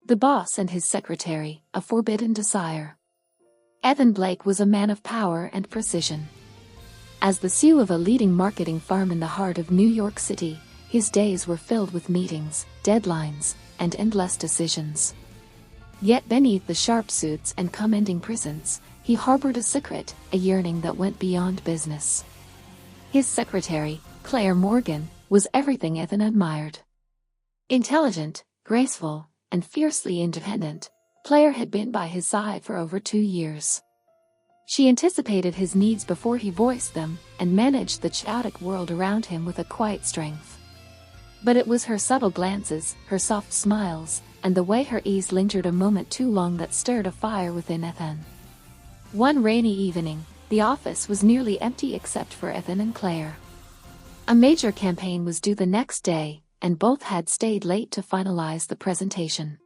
The boss and his secretary, a forbidden desire. Ethan Blake was a man of power and precision. As the CEO of a leading marketing firm in the heart of New York City, his days were filled with meetings, deadlines, and endless decisions. Yet beneath the sharp suits and commanding presence, he harbored a secret, a yearning that went beyond business. His secretary, Claire Morgan, was everything Ethan admired. Intelligent, graceful, and fiercely independent, Claire had been by his side for over 2 years. She anticipated his needs before he voiced them, and managed the chaotic world around him with a quiet strength. But it was her subtle glances, her soft smiles, and the way her ease lingered a moment too long that stirred a fire within Ethan. One rainy evening, the office was nearly empty except for Ethan and Claire. A major campaign was due the next day, and both had stayed late to finalize the presentation.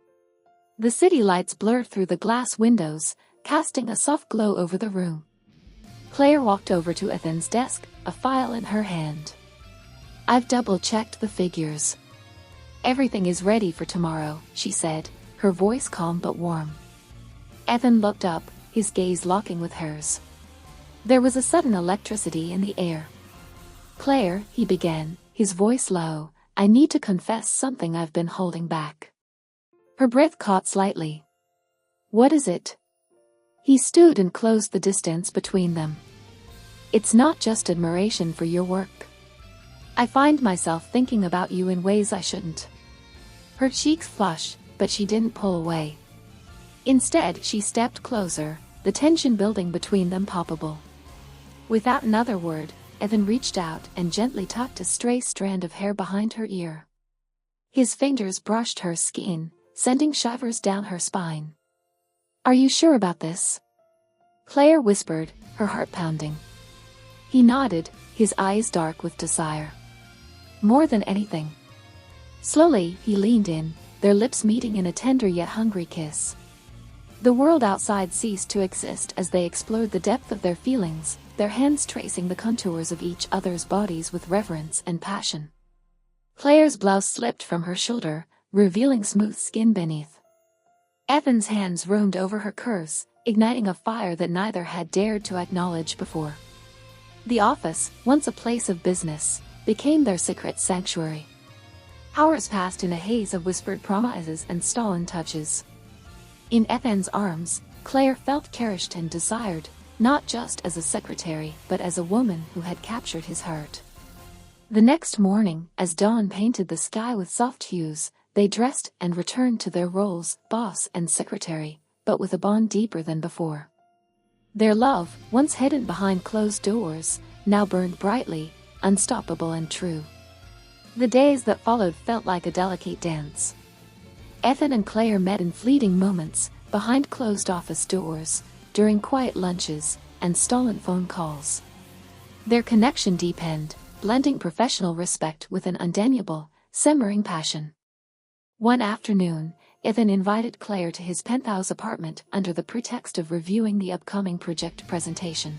The city lights blurred through the glass windows, casting a soft glow over the room. Claire walked over to Ethan's desk, a file in her hand. "I've double-checked the figures. Everything is ready for tomorrow," she said, her voice calm but warm. Ethan looked up, his gaze locking with hers. There was a sudden electricity in the air. "Claire," he began, his voice low, "I need to confess something I've been holding back." Her breath caught slightly. "What is it?" He stood and closed the distance between them. "It's not just admiration for your work. I find myself thinking about you in ways I shouldn't." Her cheeks flushed, but she didn't pull away. Instead, she stepped closer, the tension building between them palpable. Without another word, Ethan reached out and gently tucked a stray strand of hair behind her ear. His fingers brushed her skin, sending shivers down her spine. "Are you sure about this?" Claire whispered, her heart pounding. He nodded, his eyes dark with desire. "More than anything." Slowly, he leaned in, their lips meeting in a tender yet hungry kiss. The world outside ceased to exist as they explored the depth of their feelings, their hands tracing the contours of each other's bodies with reverence and passion. Claire's blouse slipped from her shoulder, revealing smooth skin beneath. Ethan's hands roamed over her curves, igniting a fire that neither had dared to acknowledge before. The office, once a place of business, became their secret sanctuary. Hours passed in a haze of whispered promises and stolen touches. In Ethan's arms, Claire felt cherished and desired, not just as a secretary but as a woman who had captured his heart. The next morning, as dawn painted the sky with soft hues, they dressed and returned to their roles, boss and secretary, but with a bond deeper than before. Their love, once hidden behind closed doors, now burned brightly, unstoppable and true. The days that followed felt like a delicate dance. Ethan and Claire met in fleeting moments, behind closed office doors, during quiet lunches, and stolen phone calls. Their connection deepened, blending professional respect with an undeniable, simmering passion. One afternoon, Ethan invited Claire to his penthouse apartment under the pretext of reviewing the upcoming project presentation.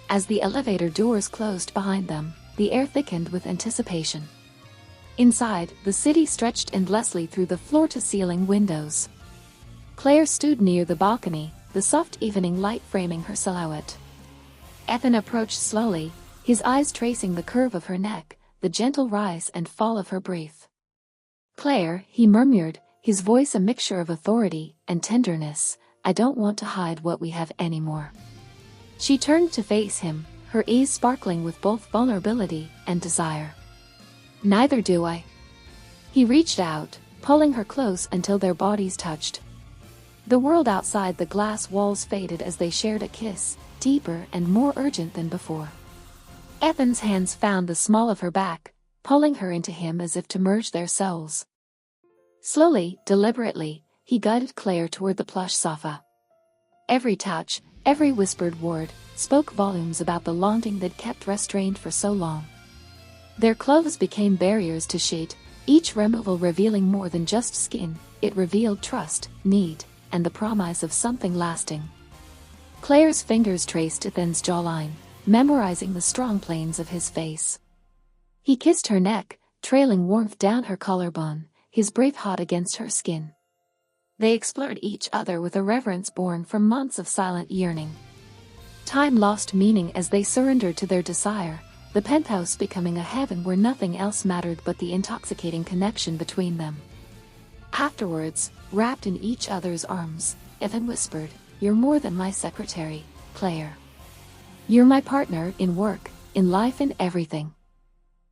As the elevator doors closed behind them, the air thickened with anticipation. Inside, the city stretched endlessly through the floor-to-ceiling windows. Claire stood near the balcony, the soft evening light framing her silhouette. Ethan approached slowly, his eyes tracing the curve of her neck, the gentle rise and fall of her breath. "Claire," he murmured, his voice a mixture of authority and tenderness, "I don't want to hide what we have anymore." She turned to face him, her eyes sparkling with both vulnerability and desire. "Neither do I." He reached out, pulling her close until their bodies touched. The world outside the glass walls faded as they shared a kiss, deeper and more urgent than before. Ethan's hands found the small of her back, pulling her into him as if to merge their souls. Slowly, deliberately, he guided Claire toward the plush sofa. Every touch, every whispered word, spoke volumes about the longing they'd kept restrained for so long. Their clothes became barriers to shade, each removal revealing more than just skin, it revealed trust, need, and the promise of something lasting. Claire's fingers traced Ethan's jawline, memorizing the strong planes of his face. He kissed her neck, trailing warmth down her collarbone, his breath hot against her skin. They explored each other with a reverence born from months of silent yearning. Time lost meaning as they surrendered to their desire, the penthouse becoming a heaven where nothing else mattered but the intoxicating connection between them. Afterwards, wrapped in each other's arms, Ethan whispered, "You're more than my secretary, Claire. You're my partner in work, in life, in everything."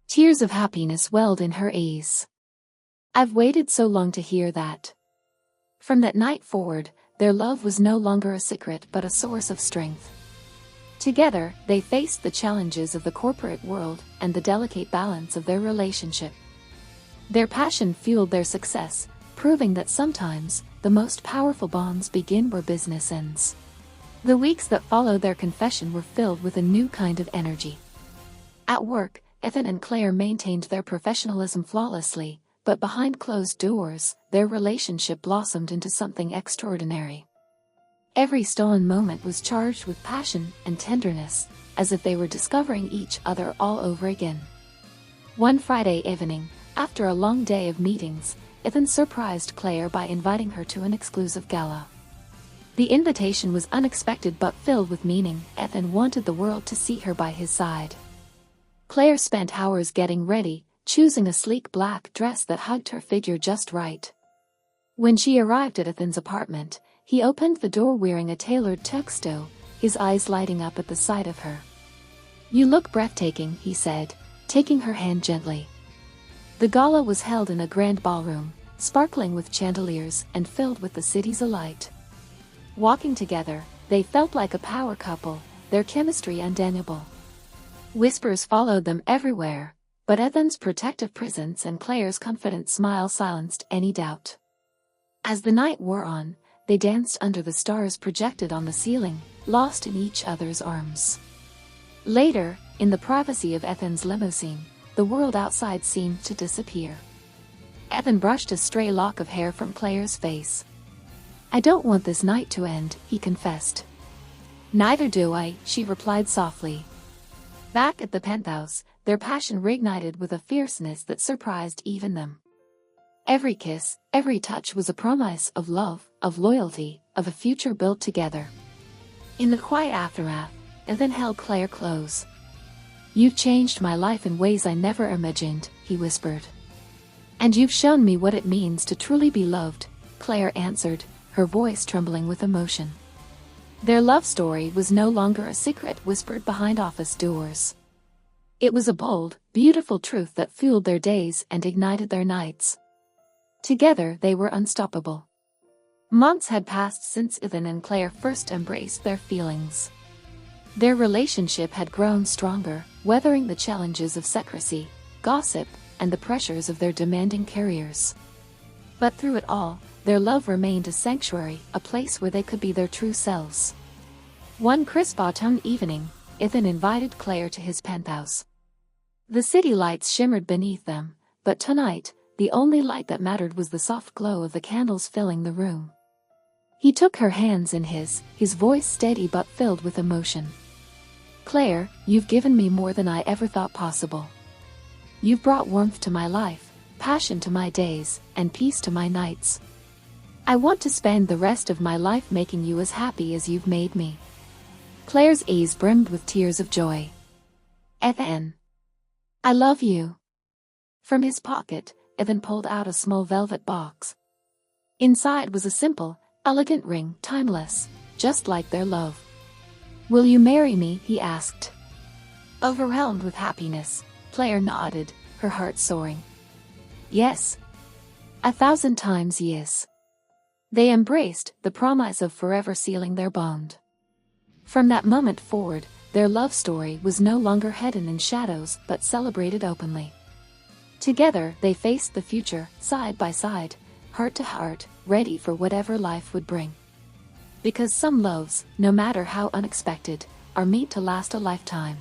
Tears of happiness welled in her eyes. "I've waited so long to hear that." From that night forward, their love was no longer a secret but a source of strength. Together, they faced the challenges of the corporate world and the delicate balance of their relationship. Their passion fueled their success, proving that sometimes, the most powerful bonds begin where business ends. The weeks that followed their confession were filled with a new kind of energy. At work, Ethan and Claire maintained their professionalism flawlessly, but behind closed doors, their relationship blossomed into something extraordinary. Every stolen moment was charged with passion and tenderness, as if they were discovering each other all over again. One Friday evening, after a long day of meetings, Ethan surprised Claire by inviting her to an exclusive gala. The invitation was unexpected but filled with meaning. Ethan wanted the world to see her by his side. Claire spent hours getting ready, choosing a sleek black dress that hugged her figure just right. When she arrived at Ethan's apartment, he opened the door wearing a tailored tuxedo, his eyes lighting up at the sight of her. "You look breathtaking," he said, taking her hand gently. The gala was held in a grand ballroom, sparkling with chandeliers and filled with the city's alight. Walking together, they felt like a power couple, their chemistry undeniable. Whispers followed them everywhere, but Ethan's protective presence and Claire's confident smile silenced any doubt. As the night wore on, they danced under the stars projected on the ceiling, lost in each other's arms. Later, in the privacy of Ethan's limousine, the world outside seemed to disappear. Ethan brushed a stray lock of hair from Claire's face. "I don't want this night to end," he confessed. "Neither do I," she replied softly. Back at the penthouse, their passion reignited with a fierceness that surprised even them. Every kiss, every touch was a promise of love, of loyalty, of a future built together. In the quiet aftermath, Ethan held Claire close. "You've changed my life in ways I never imagined," he whispered. "And you've shown me what it means to truly be loved," Claire answered, her voice trembling with emotion. Their love story was no longer a secret whispered behind office doors. It was a bold, beautiful truth that fueled their days and ignited their nights. Together they were unstoppable. Months had passed since Ethan and Claire first embraced their feelings. Their relationship had grown stronger, weathering the challenges of secrecy, gossip, and the pressures of their demanding careers. But through it all, their love remained a sanctuary, a place where they could be their true selves. One crisp autumn evening, Ethan invited Claire to his penthouse. The city lights shimmered beneath them, but tonight, the only light that mattered was the soft glow of the candles filling the room. He took her hands in his voice steady but filled with emotion. "Claire, you've given me more than I ever thought possible. You've brought warmth to my life, passion to my days, and peace to my nights. I want to spend the rest of my life making you as happy as you've made me." Claire's eyes brimmed with tears of joy. "Ethan, I love you." From his pocket, Ethan pulled out a small velvet box. Inside was a simple, elegant ring, timeless, just like their love. "Will you marry me?" he asked. Overwhelmed with happiness, Claire nodded, her heart soaring. "Yes. 1,000 times yes." They embraced, the promise of forever sealing their bond. From that moment forward, their love story was no longer hidden in shadows but celebrated openly. Together they faced the future, side by side, heart to heart, ready for whatever life would bring. Because some loves, no matter how unexpected, are meant to last a lifetime.